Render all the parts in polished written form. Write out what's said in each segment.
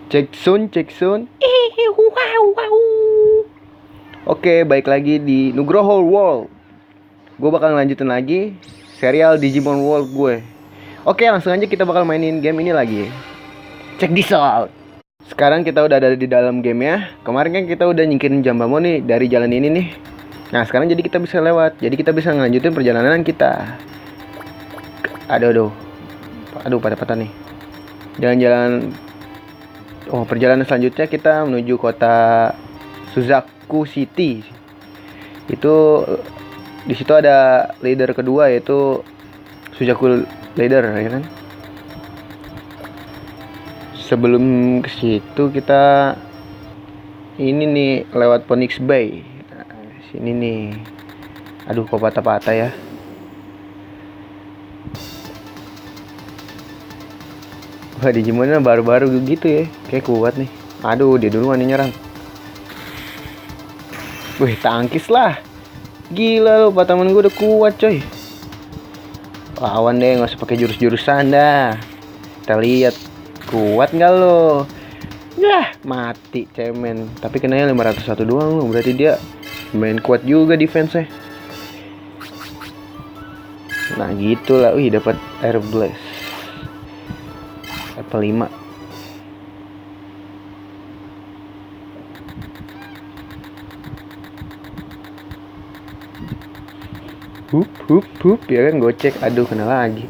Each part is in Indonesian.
Cek sound, cek sound. Oke, baik lagi di Nugroho World. Gue bakal lanjutin lagi serial Digimon World gue. Oke, langsung aja kita bakal mainin game ini lagi. Check this out. Sekarang kita udah ada di dalam game ya. Kemarin kan kita udah nyingkirin Jambamon nih dari jalan ini nih. Nah, sekarang jadi kita bisa lewat. Jadi kita bisa ngelanjutin perjalanan kita. Aduh. Aduh, patah-patah nih. Jalan-jalan. Oh, perjalanan selanjutnya kita menuju kota Suzaku City. Itu di situ ada leader kedua yaitu Suzaku Leader, ya kan? Sebelum ke situ kita ini nih lewat Phoenix Bay. Nah, sini nih. Aduh, kok patah-patah ya. Wah, Digimonnya baru-baru gitu ya. Kayak kuat nih. Aduh, dia duluan nih nyerang. Wih, tangkis lah. Gila lo, Pataman gue udah kuat coy. Lawan deh, gak usah pakai jurus-jurusan dah. Kita lihat kuat nggak lo. Yah, mati cemen. Tapi kenanya 501 doang lo. Berarti dia main kuat juga defense-nya. Nah gitu lah. Wih, dapat Air Blast level 5. Hup ya kan, gocek. Aduh, kena lagi.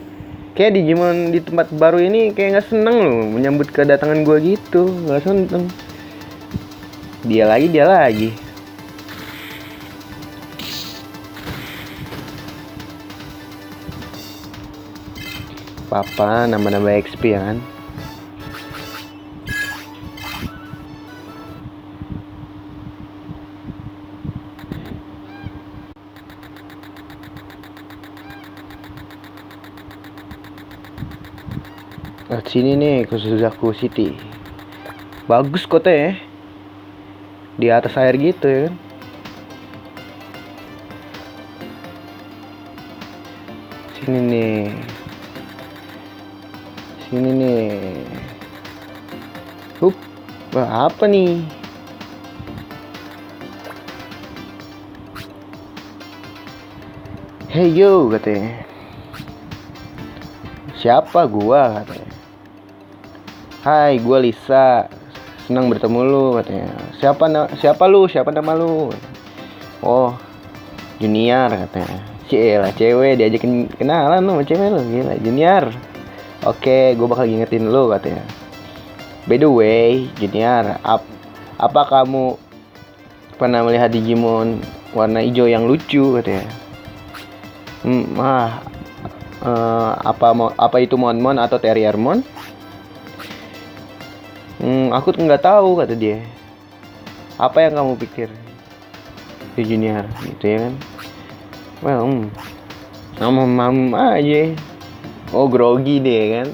Kayak Digimon di tempat baru ini kayak gak seneng loh menyambut kedatangan gue gitu. Gak seneng. Dia lagi. Papa nambah XP ya kan. Nah, sini nih ke Suzaku City. Bagus kota ya. Di atas air gitu ya kan. Sini nih. Wah, apa nih? Hey yo, katanya. Siapa gua, katanya. Hai, gua Lisa. Senang bertemu lu, katanya. Siapa lu? Siapa nama lu? Oh, Junior, katanya. Cielah, cewek diajakin kenalan lu sama cewek lu. Gila, Junior. Oke, gua bakal ingetin lu, katanya. By the way, Junior, apa kamu pernah melihat Digimon warna hijau yang lucu, katanya? Apa itu Monmon atau Terriermon? Aku nggak tahu, kata dia. Apa yang kamu pikir, Junior? Gitu ya kan? Well, mam aja. Oh, grogi deh kan?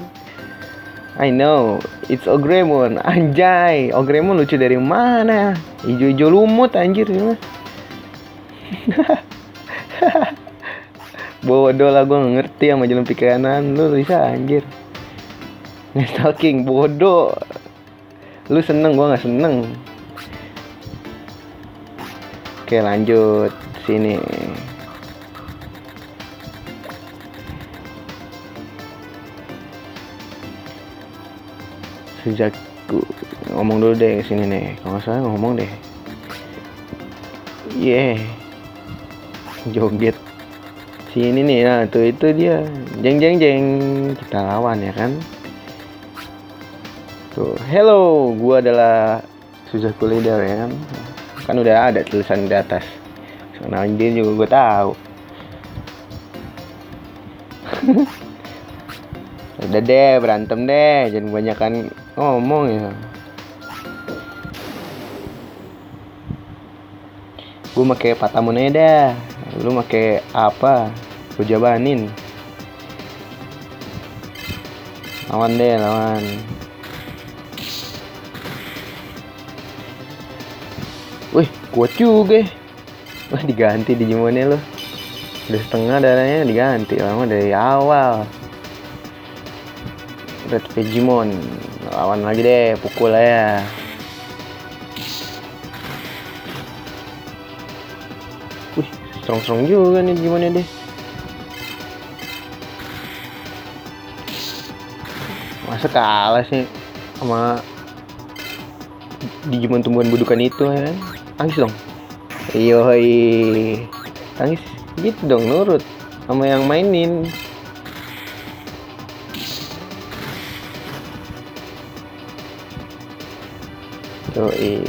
I know, it's Ogremon. Anjay, Ogremon lucu dari mana? Ijo-ijo lumut anjir ya. Bodoh lah, gue gak ngerti sama jalan pikiran lu bisa anjir. Nge-stalking, bodoh. Lu seneng, gue gak seneng. Oke, lanjut sini. Suzaku, ngomong dulu deh sini nih. Kalau nggak salah ngomong deh. Joget. Sini nih, nah tuh itu dia. Jeng. Kita lawan ya kan. Tuh, hello, gua adalah Suzaku Leader ya kan. Kan udah ada tulisan di atas. Soalnya dia juga gue tahu. Udah deh, berantem deh, jangan kebanyakan ngomong ya. Gue pakai Patamon aja dah. Lu pakai apa? Gue jabanin. Lawan. Wih, kuat juga. Wah, diganti Digimonnya lo. Udah setengah darahnya diganti. Lama dari awal. Red Vegemon. Lawan lagi deh, pukul ya. Wih, strong juga nih gimana deh. Masa kalah sih sama Digimon tumbuhan budukan itu ya kan? Tangis dong. Iyo, tangis gitu dong, nurut sama yang mainin. Yoi.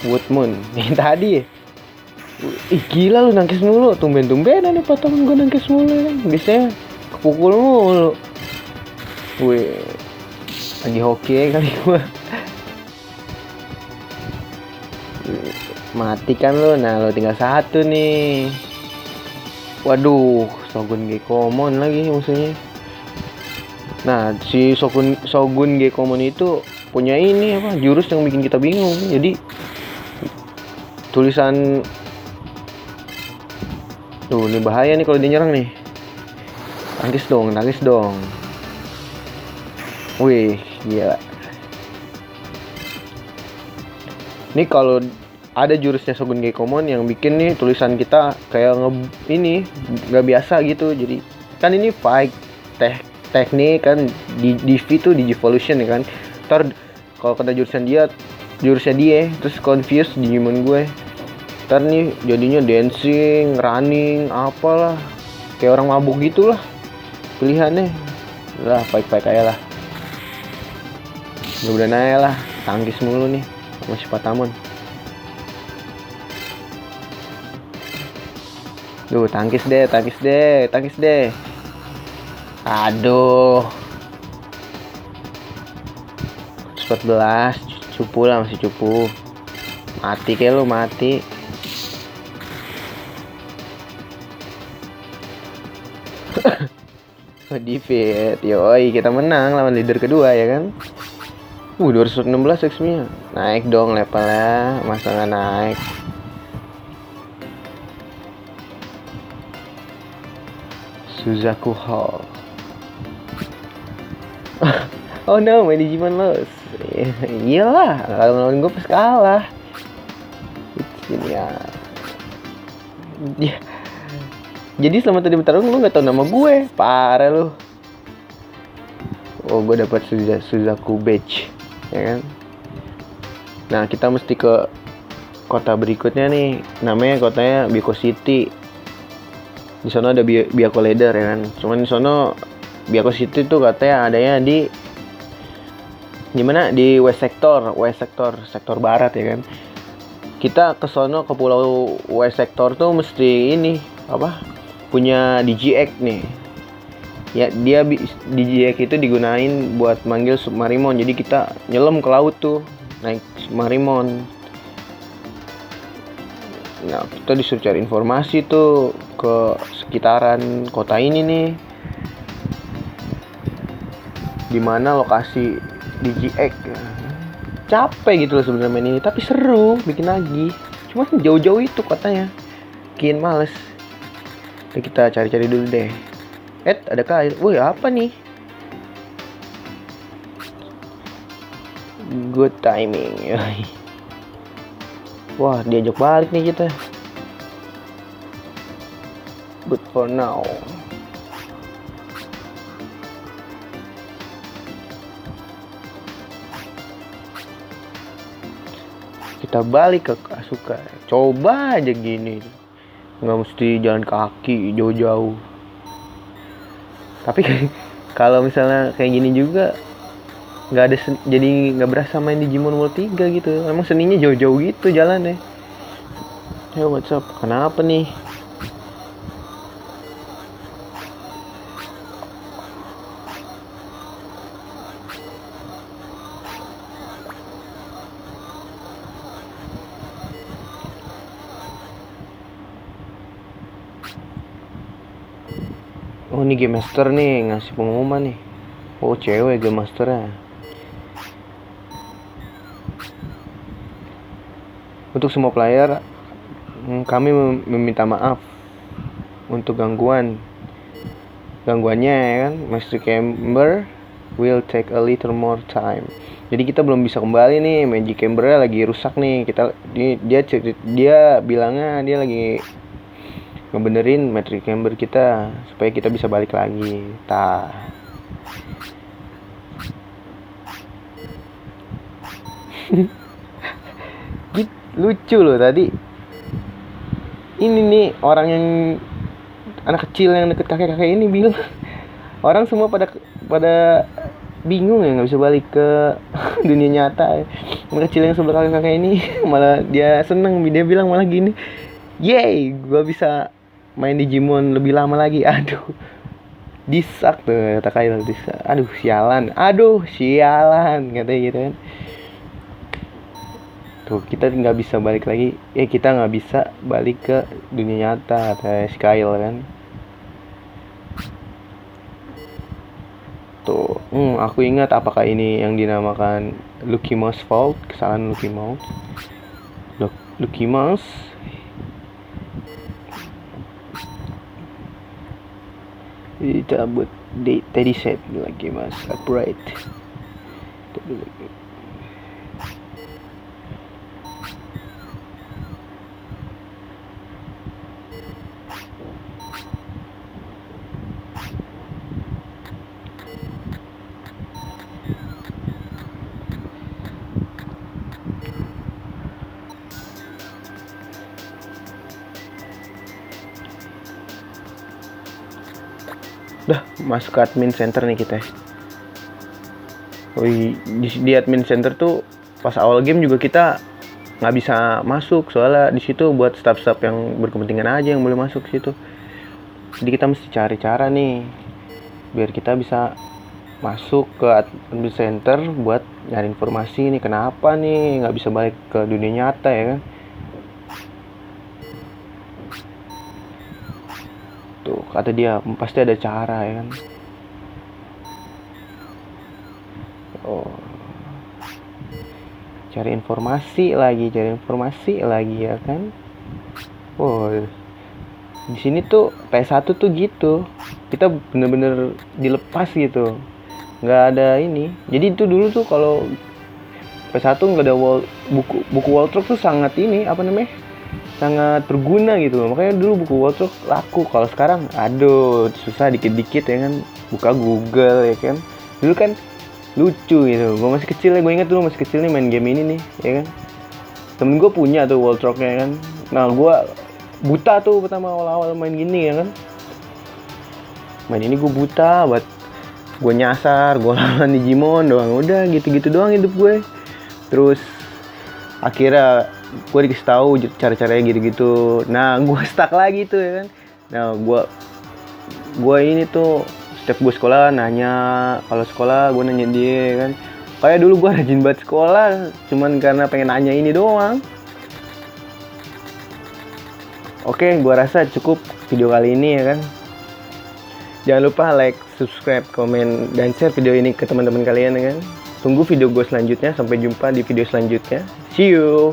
Woodmoon yang tadi ya. Ih gila lu nangkis mulu, tumben-tumbenan nih potongan gue nangkis mulu kan. Biasanya kepukul mulu. Wih, lagi hoki kali gue. Mati kan lu, nah lu tinggal satu nih. Waduh, Shogun Gekomon lagi musuhnya. Nah, si Shogun Gekomon itu punya ini apa? Jurus yang bikin kita bingung. Jadi tulisan tuh ini bahaya nih kalau dia nyerang nih. Tangkis dong. Wih, gila. Ini kalau ada jurusnya Shogun Gekomon yang bikin nih tulisan kita kayak nggak biasa gitu. Jadi kan ini fight teknik kan di V itu Digivolution ya kan. Ntar kalau kata jurusnya dia terus confused Digimon gue. Ntar nih jadinya dancing, running, apalah kayak orang mabuk gitulah pilihannya. Lah fight aja lah. Udah naik lah, tangkis mulu nih sama si Patamon. Duh, tangkis deh. Aduh. 14, cupu lah, masih cupu. Mati kayak lu, mati. Defeat, yoi, kita menang lawan leader kedua ya kan. 216 XP-nya. Naik dong levelnya, masa nggak naik? Suzaku Hall. Oh no, my Digimon lost. Iyalah, kalau lawan gue pas kalah. Ini ya. Jadi selama tadi bertarung lu nggak tahu nama gue, parah lu. Oh, gue dapat Suzaku Badge, ya kan? Nah, kita mesti ke kota berikutnya nih. Namanya kotanya Byako City. Di sana ada Byako Leather ya kan. Cuman di sana Byako City tuh katanya adanya di mana? Di West sektor barat ya kan. Kita ke sono ke pulau West Sector tuh mesti ini apa? Punya DigiX nih. Ya dia DigiX itu digunain buat manggil Submarimon. Jadi kita nyelam ke laut tuh naik Submarimon. Nah, kita disuruh cari informasi tuh ke sekitaran kota ini nih. Di mana lokasi DigiX. Capek gitu loh sebenarnya main ini, tapi seru bikin lagi. Cuma jauh-jauh itu kotanya. Bikin males. Jadi kita cari-cari dulu deh. Ada kain. Woi, apa nih? Good timing. Wah, diajak balik nih kita. Good for now. Kita balik ke Asuka. Coba aja gini. Nggak mesti jalan kaki jauh-jauh. Tapi kalau misalnya kayak gini juga nggak ada jadi nggak berasa main Digimon World 3 gitu. Emang seninya jauh-jauh gitu jalannya. Yo, what's up? Kenapa nih? Oh, ini Game Master nih ngasih pengumuman nih. Oh, cewek Game Masternya. Untuk semua player Kami meminta maaf untuk gangguannya ya kan. Master Camber will take a little more time. Jadi kita belum bisa kembali nih, Magic Camber lagi rusak nih. Dia bilangnya dia lagi ngebenerin Magic Camber kita supaya kita bisa balik lagi. Lucu loh tadi. Ini nih orang yang anak kecil yang deket kakek-kakek ini bilang orang semua pada bingung ya nggak bisa balik ke dunia nyata. Anak kecil yang sebelah kakek-kakek ini malah dia seneng, dia bilang malah gini, "Yay, gua bisa main Digimon lebih lama lagi." Aduh, disak tuh kata Kyle, disak. Aduh sialan katanya gitu kan. Tuh kita nggak bisa balik lagi, kita nggak bisa balik ke dunia nyata kata Kyle kan. Tuh, aku ingat apakah ini yang dinamakan Lucky Mouse fault, kesalahan Lucky Mouse. Lucky Mouse. Dicabut tadi set Lucky Mouse upright. Dah masuk ke admin center nih kita. Di admin center tuh pas awal game juga kita nggak bisa masuk soalnya di situ buat staff-staff yang berkepentingan aja yang boleh masuk situ. Jadi kita mesti cari cara nih biar kita bisa masuk ke admin center buat nyari informasi nih kenapa nih nggak bisa balik ke dunia nyata ya kan. Tuh kata dia pasti ada cara ya kan. Cari informasi lagi ya kan. Di sini tuh PS1 tuh gitu, kita bener-bener dilepas gitu, nggak ada ini. Jadi itu dulu tuh kalau PS1 nggak ada buku Waltrock tuh sangat sangat berguna gitu loh. Makanya dulu buku Waltrock laku. Kalau sekarang aduh susah dikit-dikit ya kan, buka Google ya kan. Dulu kan lucu gitu, gue masih kecil ya, gue ingat dulu masih kecil nih main game ini nih ya kan. Temen gue punya tuh Waltrocknya ya kan. Nah gue buta tuh pertama awal-awal main gini ya kan. Main ini gue buta buat gue nyasar, gue lawan Digimon doang, udah gitu-gitu doang hidup gue. Terus akhirnya gue dikasih tahu cara-caranya gitu-gitu. Nah gue stuck lagi tuh ya kan. Nah gue ini tuh setiap gue sekolah nanya, kalau sekolah gue nanya dia kan. Kayak dulu gue rajin banget sekolah, cuman karena pengen nanya ini doang. Oke, gue rasa cukup video kali ini ya kan. Jangan lupa like, subscribe, komen, dan share video ini ke teman-teman kalian ya kan. Tunggu video gue selanjutnya. Sampai jumpa di video selanjutnya. See you.